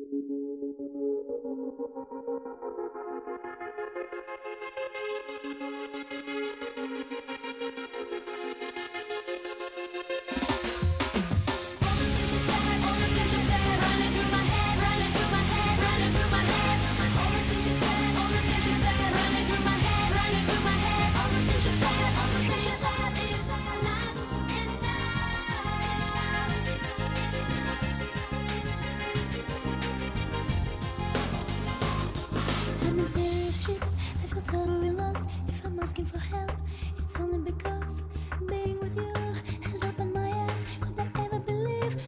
I'm in serious shit, I feel totally lost. If I'm asking for help,